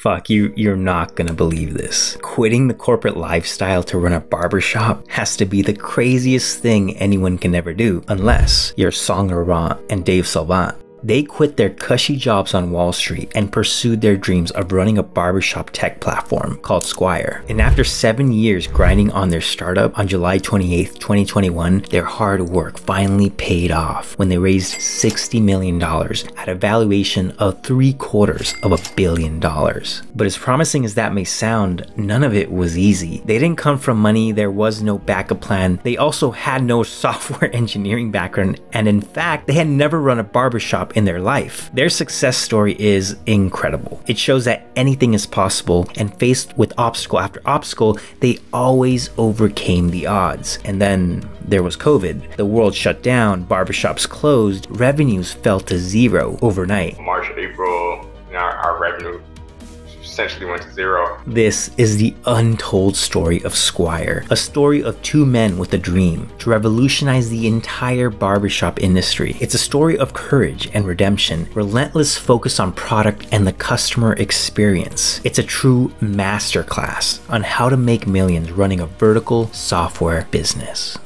Fuck, you're not gonna believe this. Quitting the corporate lifestyle to run a barbershop has to be the craziest thing anyone can ever do, unless you're Songe and Dave Salvant. They quit their cushy jobs on Wall Street and pursued their dreams of running a barbershop tech platform called Squire. And after 7 years grinding on their startup, on July 28th, 2021, their hard work finally paid off when they raised $60 million at a valuation of $750 million. But as promising as that may sound, none of it was easy. They didn't come from money, there was no backup plan. They also had no software engineering background, and in fact, they had never run a barbershop in their life. Their success story is incredible. It shows that anything is possible, and faced with obstacle after obstacle, they always overcame the odds. And then there was COVID. The world shut down, barbershops closed, revenues fell to zero overnight. March and April, our revenue essentially went to zero. This is the untold story of Squire, a story of two men with a dream to revolutionize the entire barbershop industry. It's a story of courage and redemption, relentless focus on product and the customer experience. It's a true masterclass on how to make millions running a vertical software business.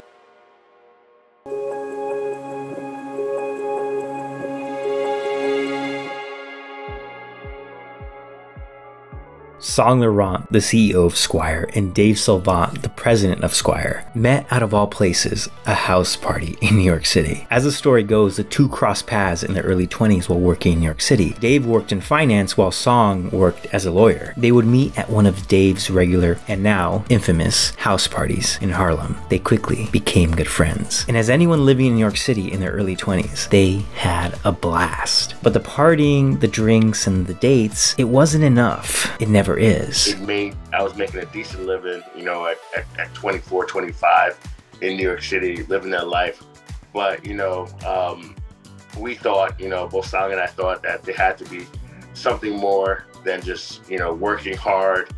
Songe, LaRon, the CEO of Squire, and Dave Salvant, the president of Squire, met out of all places, a house party in New York City. As the story goes, the two crossed paths in their early 20s while working in New York City. Dave worked in finance while Songe worked as a lawyer. They would meet at one of Dave's regular, and now infamous, house parties in Harlem. They quickly became good friends. And as anyone living in New York City in their early 20s, they had a blast. But the partying, the drinks, and the dates, it wasn't enough. It never is. I was making a decent living, at 24, 25 in New York City, living that life. But, we thought, both Songe and I thought that there had to be something more than just, working hard,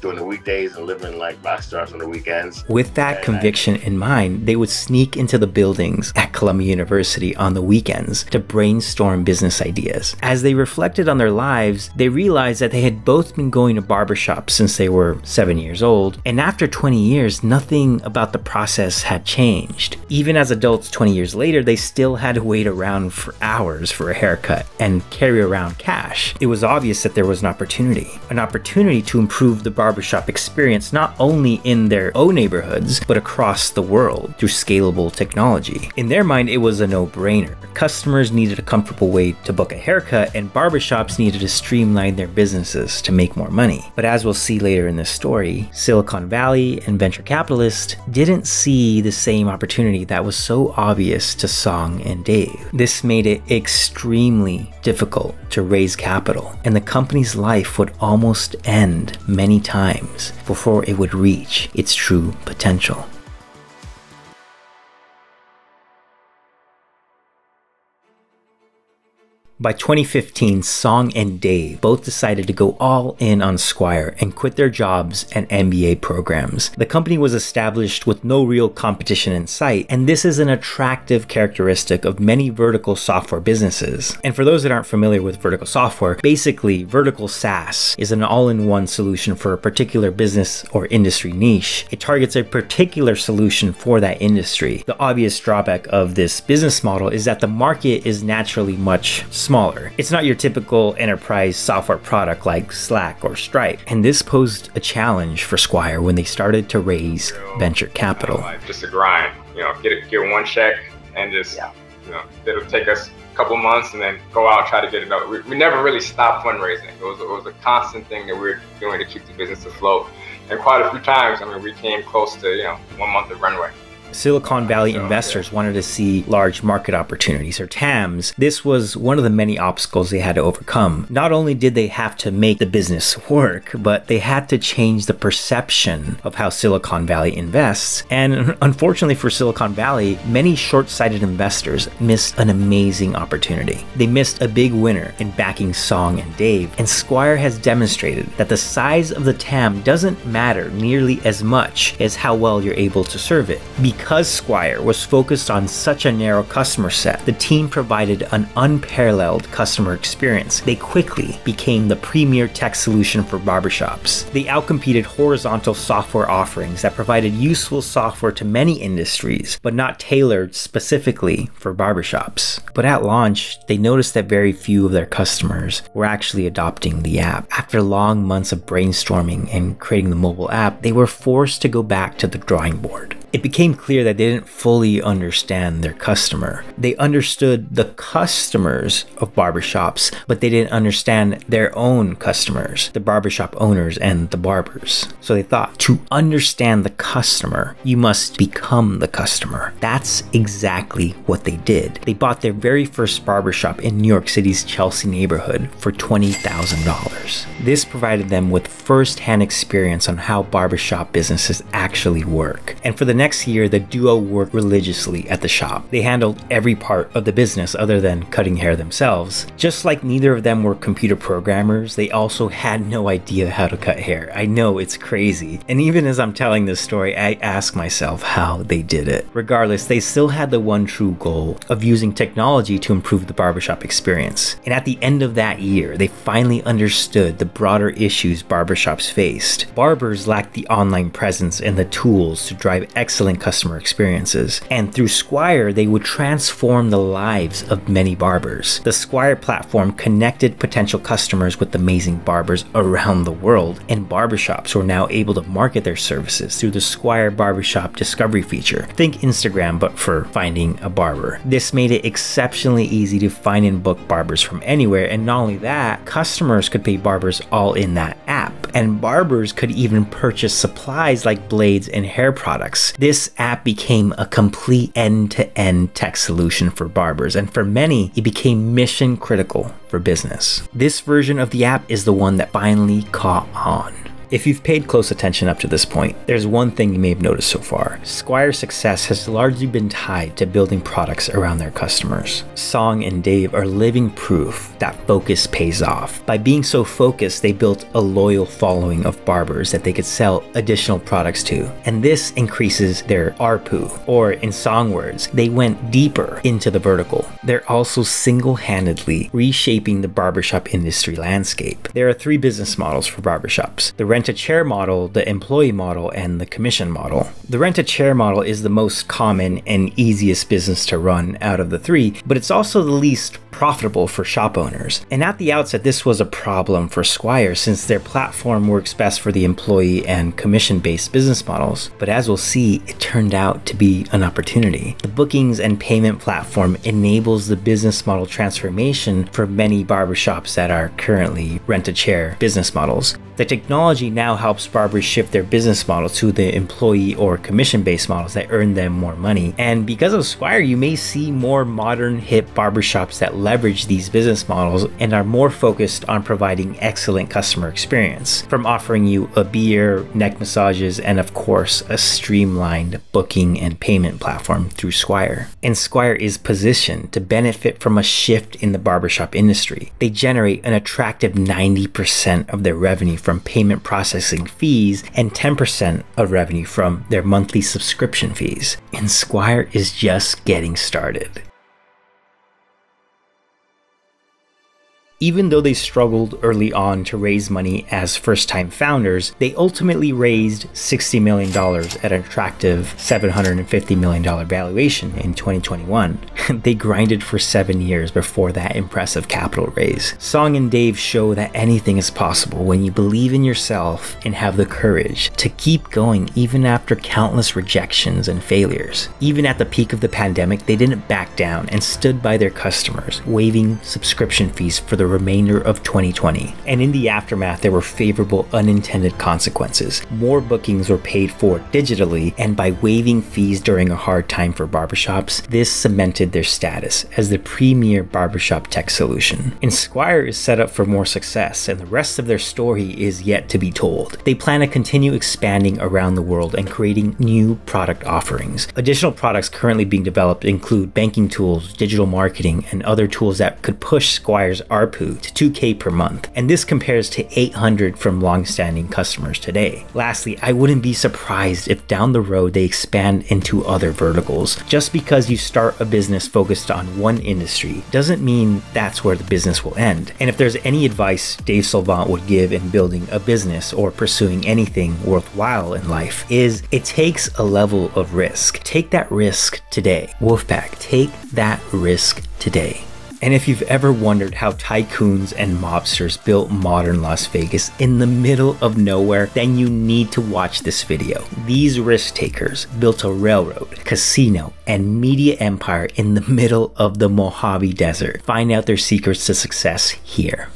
during the weekdays and living like rock stars on the weekends. With that conviction in mind, they would sneak into the buildings at Columbia University on the weekends to brainstorm business ideas. As they reflected on their lives, they realized that they had both been going to barbershops since they were 7 years old, and after 20 years, nothing about the process had changed. Even as adults 20 years later, they still had to wait around for hours for a haircut and carry around cash. It was obvious that there was an opportunity to improve the barbershop experience not only in their own neighborhoods, but across the world through scalable technology. In their mind, it was a no-brainer. Customers needed a comfortable way to book a haircut, and barbershops needed to streamline their businesses to make more money. But as we'll see later in this story, Silicon Valley and venture capitalists didn't see the same opportunity that was so obvious to Songe and Dave. This made it extremely difficult to raise capital, and the company's life would almost end many times before it would reach its true potential. By 2015, Songe and Dave both decided to go all in on Squire and quit their jobs and MBA programs. The company was established with no real competition in sight, and this is an attractive characteristic of many vertical software businesses. And for those that aren't familiar with vertical software, basically vertical SaaS is an all-in-one solution for a particular business or industry niche. It targets a particular solution for that industry. The obvious drawback of this business model is that the market is naturally much smaller. It's not your typical enterprise software product like Slack or Stripe, and this posed a challenge for Squire when they started to raise venture capital. Just a grind, get one check and just, it'll take us a couple months and then go out and try to get another. We never really stopped fundraising. It was a constant thing that we were doing to keep the business afloat. And quite a few times, we came close to, 1 month of runway. Silicon Valley investors wanted to see large market opportunities, or TAMs. This was one of the many obstacles they had to overcome. Not only did they have to make the business work, but they had to change the perception of how Silicon Valley invests. And unfortunately for Silicon Valley, many short-sighted investors missed an amazing opportunity. They missed a big winner in backing Songe and Dave, and Squire has demonstrated that the size of the TAM doesn't matter nearly as much as how well you're able to serve it. Because Squire was focused on such a narrow customer set, the team provided an unparalleled customer experience. They quickly became the premier tech solution for barbershops. They outcompeted horizontal software offerings that provided useful software to many industries, but not tailored specifically for barbershops. But at launch, they noticed that very few of their customers were actually adopting the app. After long months of brainstorming and creating the mobile app, they were forced to go back to the drawing board. It became clear that they didn't fully understand their customer. They understood the customers of barbershops, but they didn't understand their own customers, the barbershop owners and the barbers. So they thought, to understand the customer, you must become the customer. That's exactly what they did. They bought their very first barbershop in New York City's Chelsea neighborhood for $20,000. This provided them with first-hand experience on how barbershop businesses actually work. And for the next year, the duo worked religiously at the shop. They handled every part of the business other than cutting hair themselves. Just like neither of them were computer programmers, they also had no idea how to cut hair. I know, it's crazy. And even as I'm telling this story, I ask myself how they did it. Regardless, they still had the one true goal of using technology to improve the barbershop experience. And at the end of that year, they finally understood the broader issues barbershops faced. Barbers lacked the online presence and the tools to drive excellent customer experiences. And through Squire, they would transform the lives of many barbers. The Squire platform connected potential customers with amazing barbers around the world, and barbershops were now able to market their services through the Squire Barbershop Discovery feature. Think Instagram, but for finding a barber. This made it exceptionally easy to find and book barbers from anywhere, and not only that, customers could pay barbers all in that app. And barbers could even purchase supplies like blades and hair products. This app became a complete end-to-end tech solution for barbers, and for many, it became mission critical for business. This version of the app is the one that finally caught on. If you've paid close attention up to this point, there's one thing you may have noticed so far. Squire's success has largely been tied to building products around their customers. Songe and Dave are living proof that focus pays off. By being so focused, they built a loyal following of barbers that they could sell additional products to. And this increases their ARPU, or in Songe words, they went deeper into the vertical. They're also single-handedly reshaping the barbershop industry landscape. There are three business models for barbershops: the rent-a-chair model, the employee model, and the commission model. The rent-a-chair model is the most common and easiest business to run out of the three, but it's also the least profitable for shop owners. And at the outset, this was a problem for Squire since their platform works best for the employee and commission-based business models. But as we'll see, it turned out to be an opportunity. The bookings and payment platform enables the business model transformation for many barbershops that are currently rent-a-chair business models. The technology now helps barbers shift their business model to the employee or commission-based models that earn them more money. And because of Squire, you may see more modern, hip barbershops that leverage these business models and are more focused on providing excellent customer experience, from offering you a beer, neck massages, and of course, a streamlined booking and payment platform through Squire. And Squire is positioned to benefit from a shift in the barbershop industry. They generate an attractive 90% of their revenue from payment processing fees and 10% of revenue from their monthly subscription fees. And Squire is just getting started. Even though they struggled early on to raise money as first-time founders, they ultimately raised $60 million at an attractive $750 million valuation in 2021. They grinded for 7 years before that impressive capital raise. Songe and Dave show that anything is possible when you believe in yourself and have the courage to keep going even after countless rejections and failures. Even at the peak of the pandemic, they didn't back down and stood by their customers, waiving subscription fees for the remainder of 2020. And in the aftermath, there were favorable unintended consequences. More bookings were paid for digitally, and by waiving fees during a hard time for barbershops, this cemented their status as the premier barbershop tech solution. And Squire is set up for more success, and the rest of their story is yet to be told. They plan to continue expanding around the world and creating new product offerings. Additional products currently being developed include banking tools, digital marketing, and other tools that could push Squire's ARPU ARPU to 2K per month, and this compares to 800 from long-standing customers today. Lastly, I wouldn't be surprised if down the road they expand into other verticals. Just because you start a business focused on one industry doesn't mean that's where the business will end. And if there's any advice Dave Salvant would give in building a business or pursuing anything worthwhile in life, is it takes a level of risk. Take that risk today. Wolfpack, take that risk today. And if you've ever wondered how tycoons and mobsters built modern Las Vegas in the middle of nowhere, then you need to watch this video. These risk takers built a railroad, casino, and media empire in the middle of the Mojave Desert. Find out their secrets to success here.